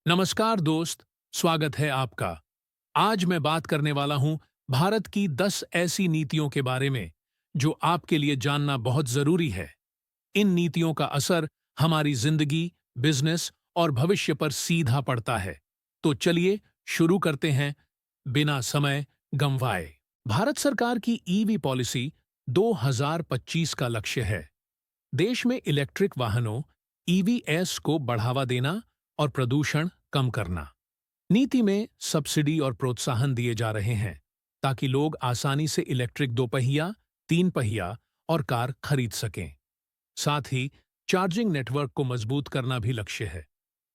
नमस्कार दोस्त, स्वागत है आपका। आज मैं बात करने वाला हूं भारत की 10 ऐसी नीतियों के बारे में जो आपके लिए जानना बहुत जरूरी है। इन नीतियों का असर हमारी जिंदगी, बिजनेस और भविष्य पर सीधा पड़ता है। तो चलिए शुरू करते हैं बिना समय गंवाए। भारत सरकार की ईवी पॉलिसी 2025 का लक्ष्य है देश में इलेक्ट्रिक वाहनों ईवीएस को बढ़ावा देना और प्रदूषण कम करना। नीति में सब्सिडी और प्रोत्साहन दिए जा रहे हैं ताकि लोग आसानी से इलेक्ट्रिक दोपहिया, तीन पहिया और कार खरीद सकें। साथ ही चार्जिंग नेटवर्क को मजबूत करना भी लक्ष्य है।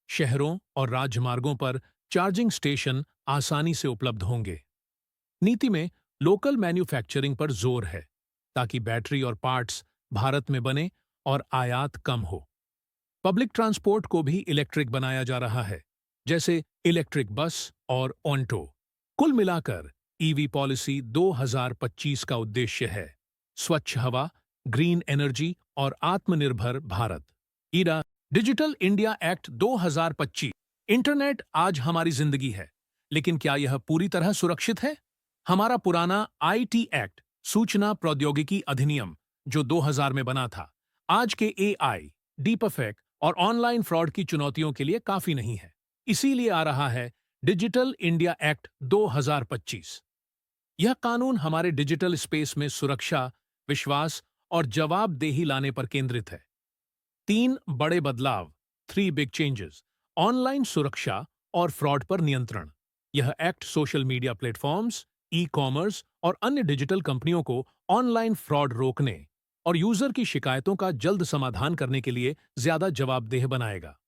शहरों और राजमार्गों पर चार्जिंग स्टेशन आसानी से उपलब्ध होंगे। नीति में लोकल मैन्युफैक्चरिंग पर जोर है ताकि बैटरी और पार्ट्स भारत में बने और आयात कम हो। पब्लिक ट्रांसपोर्ट को भी इलेक्ट्रिक बनाया जा रहा है, जैसे इलेक्ट्रिक बस और ऑन्टो। कुल मिलाकर ईवी पॉलिसी 2025 का उद्देश्य है स्वच्छ हवा, ग्रीन एनर्जी और आत्मनिर्भर भारत। ईरा डिजिटल इंडिया एक्ट 2025। इंटरनेट आज हमारी जिंदगी है, लेकिन क्या यह पूरी तरह सुरक्षित है? हमारा पुराना आईटी एक्ट, सूचना प्रौद्योगिकी अधिनियम, जो 2000 में बना था, आज के एआई, डीपफेक और ऑनलाइन फ्रॉड की चुनौतियों के लिए काफी नहीं है। इसीलिए आ रहा है डिजिटल इंडिया एक्ट 2025। यह कानून हमारे डिजिटल स्पेस में सुरक्षा, विश्वास और जवाबदेही लाने पर केंद्रित है। तीन बड़े बदलाव, 3 बिग चेंजेस। ऑनलाइन सुरक्षा और फ्रॉड पर नियंत्रण। यह act social media platforms, e commerce और अन्य डिजिटल कंपनियों को ऑनलाइन फ्रॉड रोकने और यूजर की शिकायतों का जल्द समाधान करने के लिए ज्यादा जवाबदेह बनाएगा।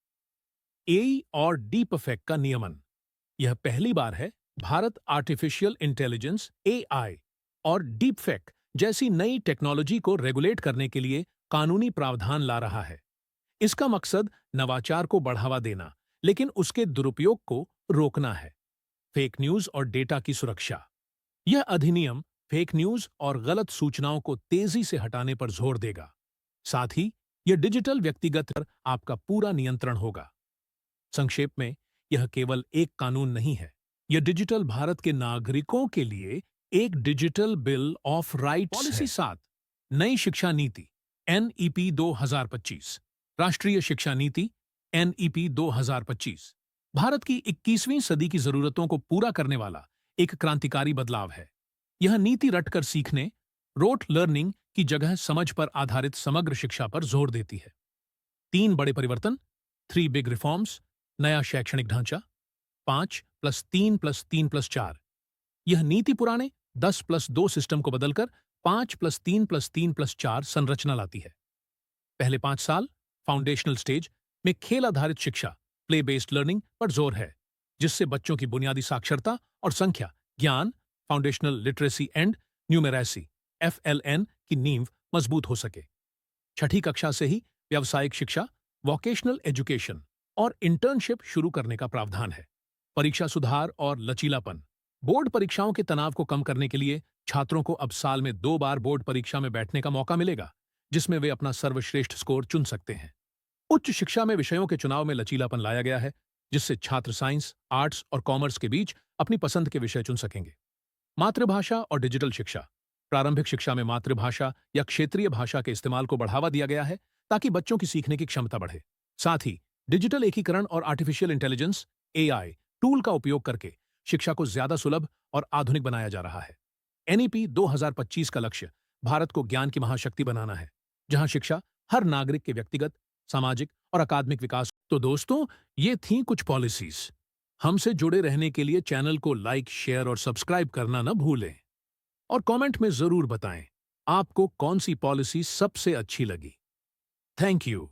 एआई और डीप इफेक्ट का नियमन। यह पहली बार है भारत आर्टिफिशियल इंटेलिजेंस एआई और डीप फेक जैसी नई टेक्नोलॉजी को रेगुलेट करने के लिए कानूनी प्रावधान ला रहा है। इसका मकसद नवाचार को बढ़ावा देना, लेकिन उसके दुरुपयोग को रोकना है। फेक न्यूज और डेटा की सुरक्षा। यह अधिनियम फेक न्यूज और गलत सूचनाओं को तेजी से हटाने पर जोर देगा। साथ ही यह डिजिटल व्यक्तिगत पर आपका पूरा नियंत्रण होगा। संक्षेप में, यह केवल एक कानून नहीं है, यह डिजिटल भारत के नागरिकों के लिए एक डिजिटल बिल ऑफ राइट्स है। पॉलिसी 7, नई शिक्षा नीति एनईपी 2025। राष्ट्रीय शिक्षा नीति एनईपी 2025 भारत की 21वीं सदी की जरूरतों को पूरा करने वाला एक क्रांतिकारी बदलाव है। यह नीति रटकर सीखने, रोट लर्निंग की जगह समझ पर आधारित समग्र शिक्षा पर जोर देती है। 3 बड़े परिवर्तन, 3 बिग रिफॉर्म्स। नया शैक्षणिक ढांचा 5+3+3+4। यह नीति पुराने 10+2 सिस्टम को बदलकर 5+3+3+4 संरचना लाती है। पहले 5 साल फाउंडेशनल स्टेज में खेल आधारित शिक्षा, प्ले बेस्ड लर्निंग पर जोर है, जिससे बच्चों की बुनियादी साक्षरता और संख्या ज्ञान, foundational literacy and numeracy FLN की नींव मजबूत हो सके। छठी कक्षा से ही व्यावसायिक शिक्षा, वोकेशनल एजुकेशन और इंटर्नशिप शुरू करने का प्रावधान है। परीक्षा सुधार और लचीलापन। बोर्ड परीक्षाओं के तनाव को कम करने के लिए छात्रों को अब साल में 2 बार बोर्ड परीक्षा में बैठने का मौका मिलेगा, जिसमें वे अपना सर्वश्रेष्ठ स्कोर चुन सकते हैं। उच्च शिक्षा में विषयों के चुनाव में लचीलापन लाया गया है, जिससे छात्र साइंस, आर्ट्स और कॉमर्स के बीच अपनी पसंद के विषय चुन सकेंगे। मातृभाषा और डिजिटल शिक्षा। प्रारंभिक शिक्षा में मातृभाषा या क्षेत्रीय भाषा के इस्तेमाल को बढ़ावा दिया गया है ताकि बच्चों की सीखने की क्षमता बढ़े। साथ ही डिजिटल एकीकरण और आर्टिफिशियल इंटेलिजेंस एआई टूल का उपयोग करके शिक्षा को ज्यादा सुलभ और आधुनिक बनाया जा रहा है। एनईपी 2025 का लक्ष्य भारत को ज्ञान की महाशक्ति बनाना है, जहां शिक्षा हर नागरिक के व्यक्तिगत, सामाजिक और अकादमिक विकास। तो दोस्तों, ये थीं कुछ पॉलिसीज। हमसे जुड़े रहने के लिए चैनल को लाइक, शेयर और सब्सक्राइब करना न भूलें। और कमेंट में जरूर बताएं आपको कौन सी पॉलिसी सबसे अच्छी लगी। Thank you.